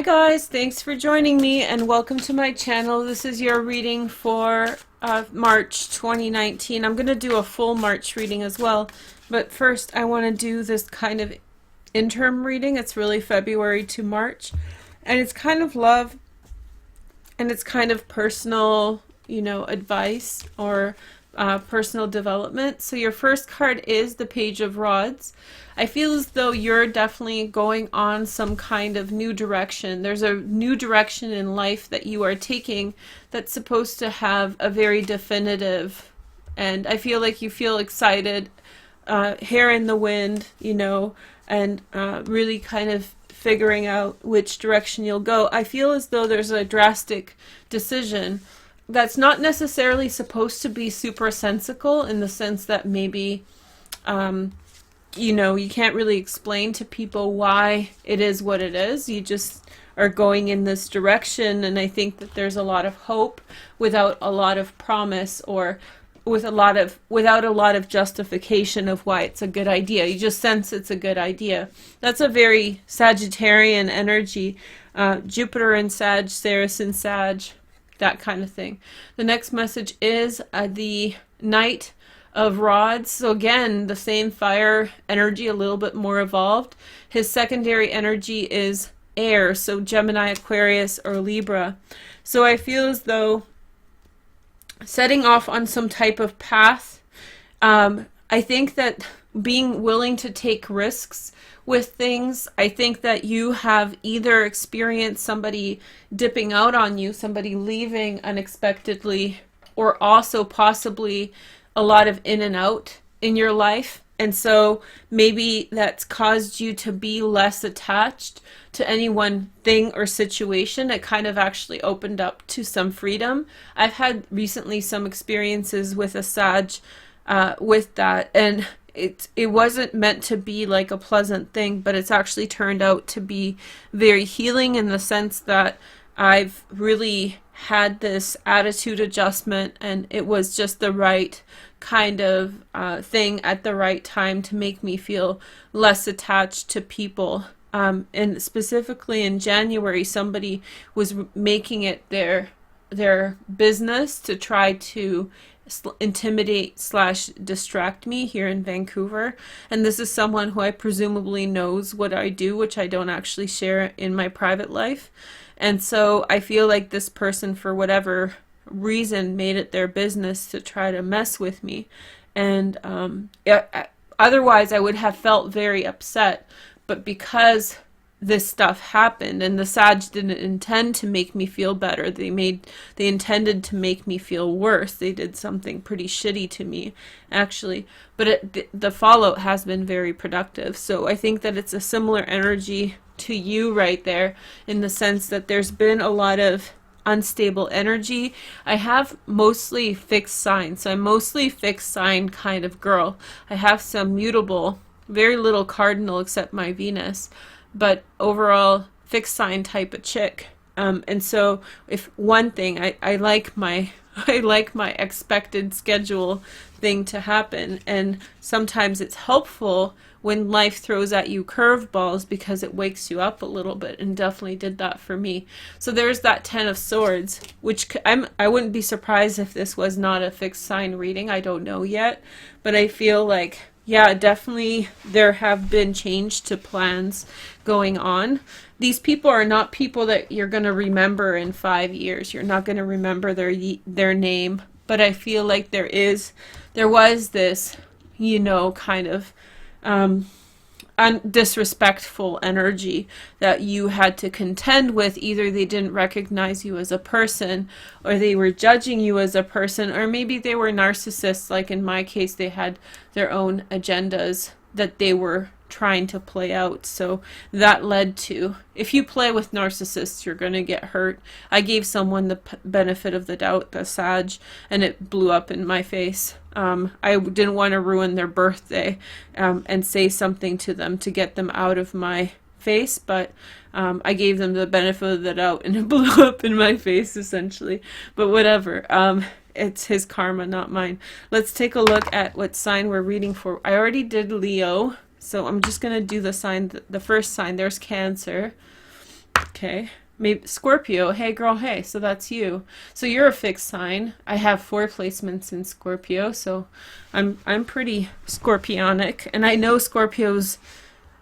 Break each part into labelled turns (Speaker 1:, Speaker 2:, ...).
Speaker 1: Hi guys, thanks for joining me and welcome to my channel. This is your reading for March 2019. I'm going to do a full March reading as well, but first I want to do this kind of interim reading. It's really February to March, and it's kind of love and it's kind of personal, advice or personal development. So your first card is the Page of Rods. I feel as though you're definitely going on some kind of new direction. There's a new direction in life that you are taking that's supposed to have a very definitive, and I feel like you feel excited, hair in the wind, and really kind of figuring out which direction you'll go. I feel as though there's a drastic decision that's not necessarily supposed to be super sensical, in the sense that maybe you can't really explain to people why it is what it is. You just are going in this direction, and I think that there's a lot of hope without a lot of promise, or without a lot of justification of why it's a good idea. You just sense it's a good idea. That's a very Sagittarian energy. Jupiter in Sag, Ceres in Sag, that kind of thing. The next message is the Knight of Rods. So again, the same fire energy, a little bit more evolved. His secondary energy is air, so Gemini, Aquarius, or Libra. So I feel as though setting off on some type of path. I think that being willing to take risks with things, I think that you have either experienced somebody dipping out on you, somebody leaving unexpectedly, or also possibly a lot of in and out in your life. And so maybe that's caused you to be less attached to any one thing or situation. It kind of actually opened up to some freedom. I've had recently some experiences with a Sag with that, and it wasn't meant to be like a pleasant thing, but it's actually turned out to be very healing, in the sense that I've really had this attitude adjustment, and it was just the right kind of thing at the right time to make me feel less attached to people. And specifically in January, somebody was making it their business to try to intimidate / distract me here in Vancouver. And this is someone who I presumably knows what I do, which I don't actually share in my private life. And so I feel like this person, for whatever reason, made it their business to try to mess with me. And otherwise I would have felt very upset. But because this stuff happened, and the Sag didn't intend to make me feel better, they intended to make me feel worse. They did something pretty shitty to me, actually. But the fallout has been very productive. So I think that it's a similar energy to you right there, in the sense that there's been a lot of unstable energy. I have mostly fixed signs, so I'm mostly fixed sign kind of girl. I have some mutable, very little cardinal except my Venus, but overall fixed sign type of chick. And so if one thing, I like my I like my expected schedule thing to happen, and sometimes it's helpful when life throws at you curveballs, because it wakes you up a little bit, and definitely did that for me. So there's that Ten of Swords, which I wouldn't be surprised if this was not a fixed sign reading. I don't know yet, but I feel like, yeah, definitely there have been change to plans going on. These people are not people that you're going to remember in 5 years. You're not going to remember their name, but I feel like there was this, kind of disrespectful energy that you had to contend with. Either they didn't recognize you as a person, or they were judging you as a person, or maybe they were narcissists. Like in my case, they had their own agendas that they were trying to play out. So that led to, if you play with narcissists, you're going to get hurt. I gave someone the benefit of the doubt, the Sag, and it blew up in my face. I didn't want to ruin their birthday and say something to them to get them out of my face, but I gave them the benefit of the doubt, and it blew up in my face, essentially. But whatever. It's his karma, not mine. Let's take a look at what sign we're reading for. I already did Leo, so I'm just going to do the first sign. There's Cancer. Okay. Maybe Scorpio. Hey girl, hey. So that's you. So you're a fixed sign. I have 4 placements in Scorpio, so I'm pretty scorpionic, and I know Scorpios,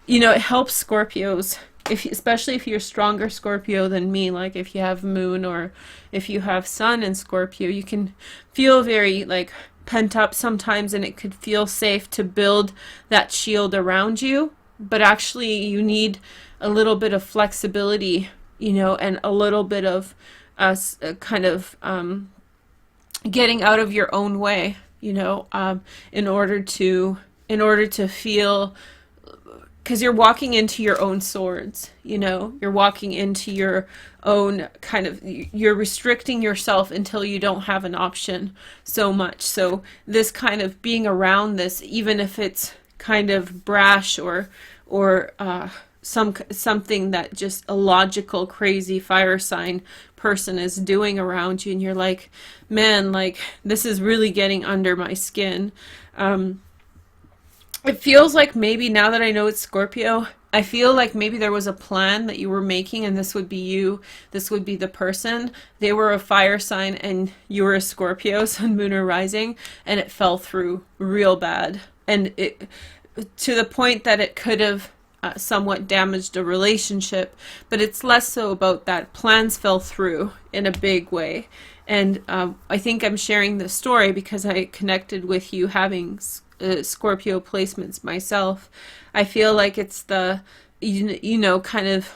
Speaker 1: it helps Scorpios if especially if you're stronger Scorpio than me, like if you have moon or if you have sun in Scorpio, you can feel very like pent up sometimes, and it could feel safe to build that shield around you, but actually you need a little bit of flexibility, and a little bit of kind of getting out of your own way, in order to feel, because you're walking into your own swords, you're walking into your own kind of, you're restricting yourself until you don't have an option so much. So this kind of being around this, even if it's kind of brash or something that just a logical, crazy fire sign person is doing around you, and you're like, man, like this is really getting under my skin. It feels like maybe now that I know it's Scorpio, I feel like maybe there was a plan that you were making, and this would be you, this would be the person. They were a fire sign and you were a Scorpio, sun, moon, or rising, and it fell through real bad. And it, to the point that it could have somewhat damaged a relationship, but it's less so about that. Plans fell through in a big way. And I think I'm sharing this story because I connected with you having Scorpio placements myself. I feel like it's the, kind of,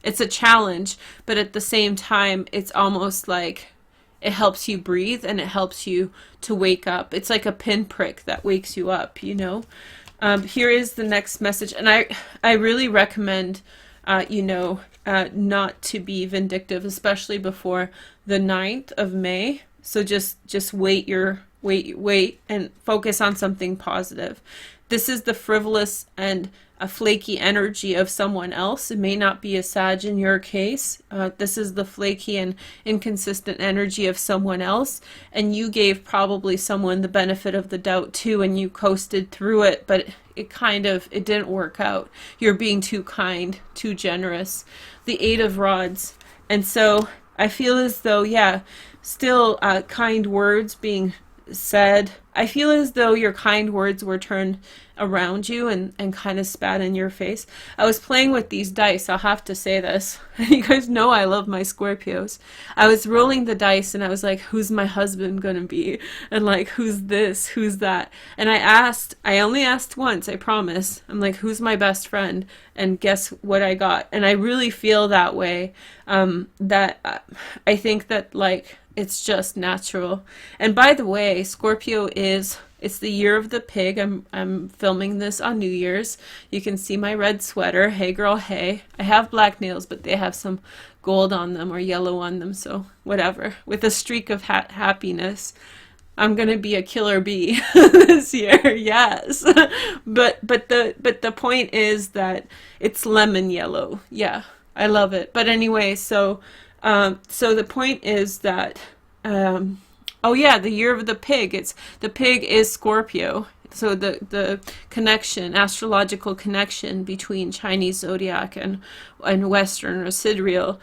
Speaker 1: it's a challenge, but at the same time, it's almost like it helps you breathe and it helps you to wake up. It's like a pinprick that wakes you up, Here is the next message, and I really recommend, not to be vindictive, especially before the 9th of May. So just wait and focus on something positive. This is the frivolous and a flaky energy of someone else. It may not be a Sag in your case. This is the flaky and inconsistent energy of someone else, and you gave probably someone the benefit of the doubt too, and you coasted through it, but it didn't work out. You're being too kind, too generous. The 8 of Rods. And so I feel as though, still kind words being said. I feel as though your kind words were turned around you and kind of spat in your face. I was playing with these dice, I'll have to say this. You guys know I love my Scorpios. I was rolling the dice and I was like, who's my husband gonna be? And like, who's this? Who's that? And I only asked once, I promise. I'm like, who's my best friend? And guess what I got? And I really feel that way. I think that like, it's just natural. And by the way, Scorpio it's the year of the pig. I'm filming this on New Year's. You can see my red sweater. Hey girl, hey. I have black nails, but they have some gold on them or yellow on them, so whatever. With a streak of happiness. I'm gonna be a killer bee this year, yes. But the point is that it's lemon yellow. Yeah, I love it. But anyway, so the point is that, the year of the pig. The pig is Scorpio. So the connection, astrological connection between Chinese zodiac and Western or sidereal,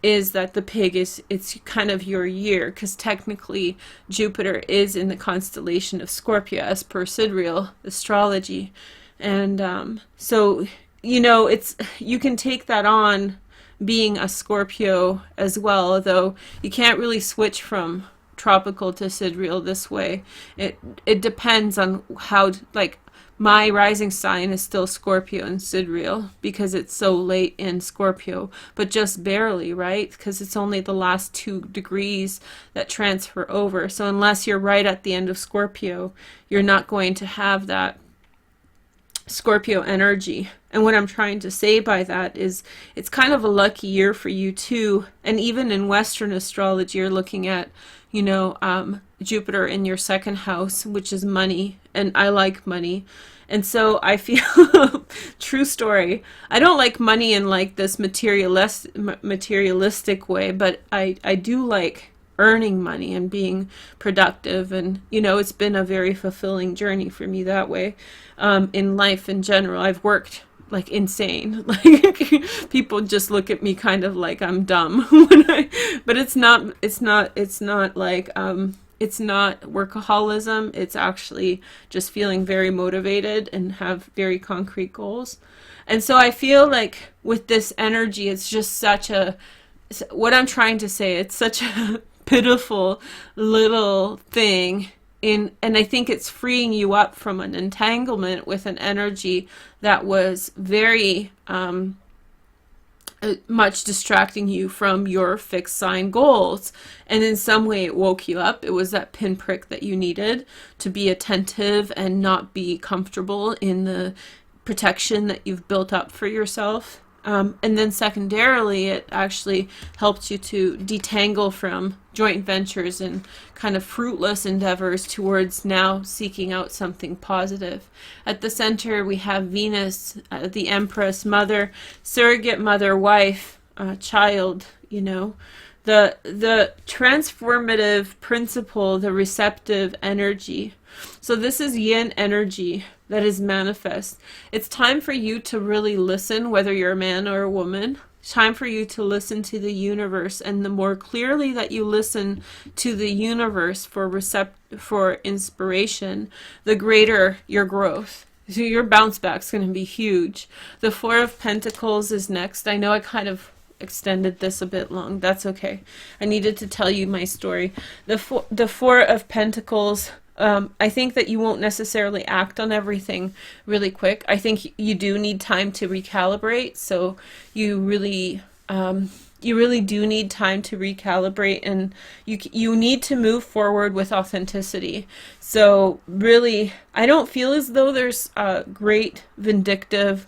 Speaker 1: is that the pig it's kind of your year, because technically Jupiter is in the constellation of Scorpio as per sidereal astrology. And so you can take that on being a Scorpio as well, though you can't really switch from tropical to sidereal this way. It depends on how, like, my rising sign is still Scorpio and sidereal because it's so late in Scorpio, but just barely, right? Because it's only the last 2 degrees that transfer over. So unless you're right at the end of Scorpio, you're not going to have that Scorpio energy. And what I'm trying to say by that is it's kind of a lucky year for you too. And even in Western astrology, you're looking at, Jupiter in your 2nd house, which is money. And I like money. And so I feel, true story, I don't like money in like this materialistic way, but I do like earning money and being productive, and it's been a very fulfilling journey for me that way. In life in general, I've worked like insane. Like people just look at me kind of like I'm dumb when but it's not like it's not workaholism. It's actually just feeling very motivated and have very concrete goals. And so I feel like with this energy, it's just such a, what I'm trying to say, it's such a pitiful little thing. And I think it's freeing you up from an entanglement with an energy that was very much distracting you from your fixed sign goals. And in some way it woke you up. It was that pinprick that you needed to be attentive and not be comfortable in the protection that you've built up for yourself. And then secondarily, it actually helped you to detangle from joint ventures and kind of fruitless endeavors towards now seeking out something positive. At the center, we have Venus, the Empress, mother, surrogate mother, wife, child, you know, the transformative principle, the receptive energy. So this is yin energy that is manifest. It's time for you to really listen, whether you're a man or a woman. It's time for you to listen to the universe, and the more clearly that you listen to the universe for inspiration, the greater your growth. So your bounce back is going to be huge. The Four of Pentacles is next. I know I kind of extended this a bit long. That's okay. I needed to tell you my story. The Four of Pentacles, I think that you won't necessarily act on everything really quick. I think you do need time to recalibrate. So you really do need time to recalibrate, and you need to move forward with authenticity. So really, I don't feel as though there's a great vindictive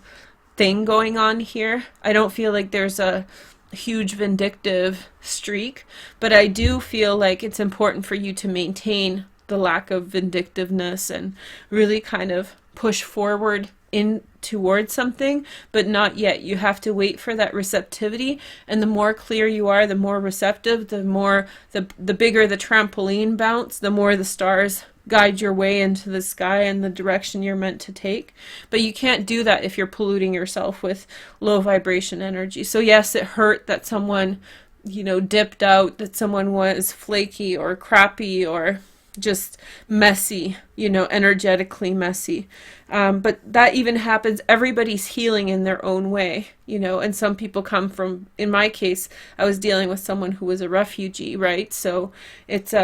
Speaker 1: thing going on here. I don't feel like there's a huge vindictive streak, but I do feel like it's important for you to maintain the lack of vindictiveness and really kind of push forward in towards something, but not yet. You have to wait for that receptivity, and the more clear you are, the more receptive, the more the bigger the trampoline bounce, the more the stars guide your way into the sky and the direction you're meant to take. But you can't do that if you're polluting yourself with low vibration energy. So yes, it hurt that someone, you know, dipped out, that someone was flaky or crappy or just messy, you know, energetically messy. But that even happens. Everybody's healing in their own way, you know, and some people come from, in my case, I was dealing with someone who was a refugee, right? So it's,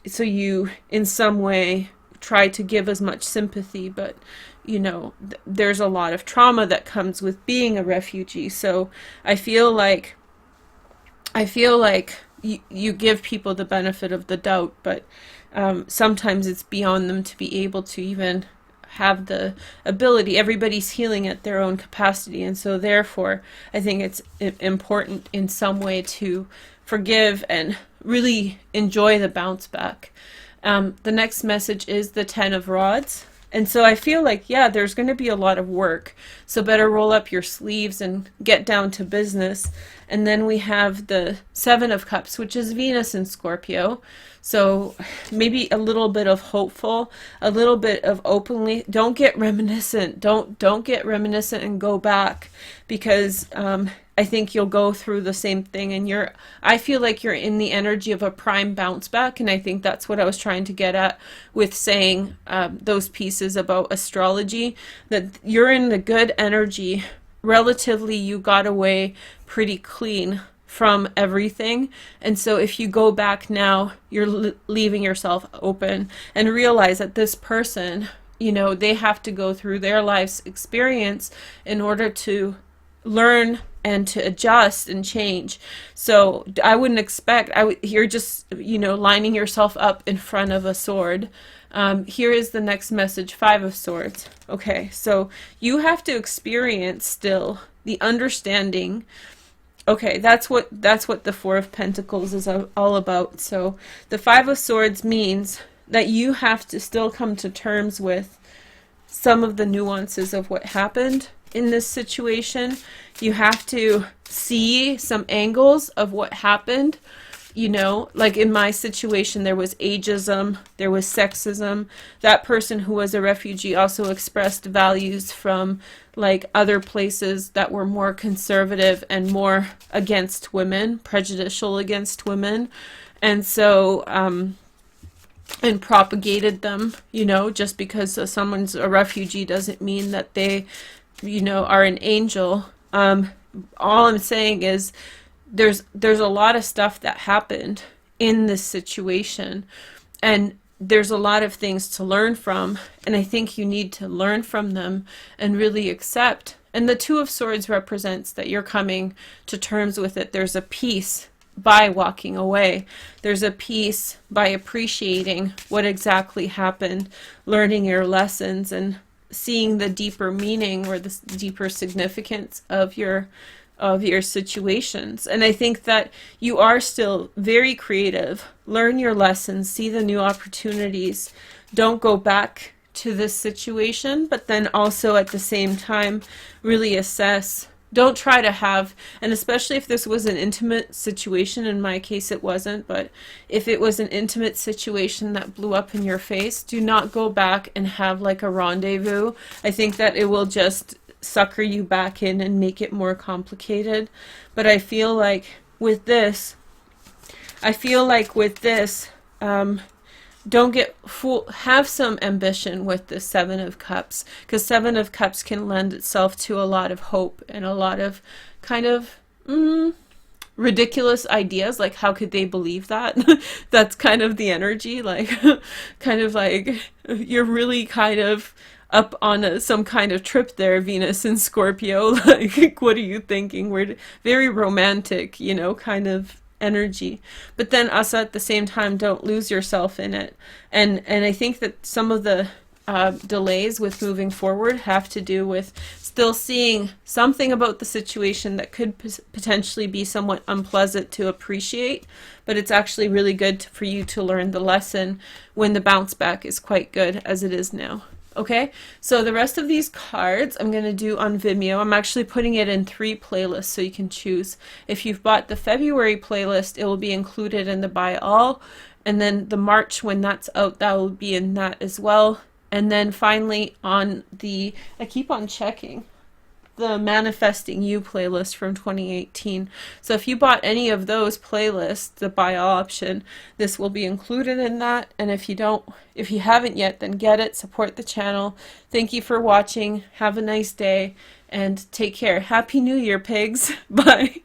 Speaker 1: so you in some way try to give as much sympathy, but you know, there's a lot of trauma that comes with being a refugee. So I feel like you give people the benefit of the doubt, but sometimes it's beyond them to be able to even have the ability. Everybody's healing at their own capacity, and so therefore I think it's important in some way to forgive and really enjoy the bounce back. The next message is the Ten of Rods. And so I feel like, yeah, there's going to be a lot of work. So better roll up your sleeves and get down to business. And then we have the Seven of Cups, which is Venus in Scorpio. So maybe a little bit of hopeful, a little bit of openly. Don't get reminiscent. Don't get reminiscent and go back, because I think you'll go through the same thing, and I feel like you're in the energy of a prime bounce back, and I think that's what I was trying to get at with saying those pieces about astrology, that you're in the good energy. Relatively, you got away pretty clean from everything, and so if you go back now, you're leaving yourself open, and realize that this person, you know, they have to go through their life's experience in order to learn and to adjust and change. So I wouldn't expect, you're just, you know, lining yourself up in front of a sword. Here is the next message, Five of Swords. Okay, so you have to experience still the understanding. Okay, that's what the Four of Pentacles is all about. So the Five of Swords means that you have to still come to terms with some of the nuances of what happened in this situation. You have to see some angles of what happened. You know, like in my situation, there was ageism, there was sexism. That person who was a refugee also expressed values from like other places that were more conservative and more against women, prejudicial against women. And so, and propagated them, you know, just because someone's a refugee doesn't mean that they, you know, are an angel. All I'm saying is there's a lot of stuff that happened in this situation, and there's a lot of things to learn from, and I think you need to learn from them and really accept. And the Two of Swords represents that you're coming to terms with it. There's a peace by walking away. There's a peace by appreciating what exactly happened, learning your lessons, and seeing the deeper meaning or the deeper significance of your situations. And I think that you are still very creative. Learn your lessons, see the new opportunities. Don't go back to this situation, but then also at the same time really assess. Don't try to have, and especially if this was an intimate situation, in my case it wasn't, but if it was an intimate situation that blew up in your face, do not go back and have like a rendezvous. I think that it will just sucker you back in and make it more complicated. But I feel like with this, don't get full, have some ambition with the Seven of Cups, because Seven of Cups can lend itself to a lot of hope and a lot of kind of ridiculous ideas, like how could they believe that? That's kind of the energy, like kind of like you're really kind of up on some kind of trip there, Venus in Scorpio. Like, what are you thinking? We're very romantic, you know, kind of energy. But then also at the same time, don't lose yourself in it. And I think that some of the delays with moving forward have to do with still seeing something about the situation that could potentially be somewhat unpleasant to appreciate, but it's actually really good for you to learn the lesson when the bounce back is quite good as it is now. Okay, so the rest of these cards I'm going to do on Vimeo. I'm actually putting it in 3 playlists so you can choose. If you've bought the February playlist, it will be included in the buy all. And then the March, when that's out, that will be in that as well. And then finally on the, I keep on checking, the Manifesting You playlist from 2018. So if you bought any of those playlists, the buy all option, this will be included in that. And if you haven't yet, then get it, support the channel. Thank you for watching. Have a nice day and take care. Happy New Year, pigs. Bye.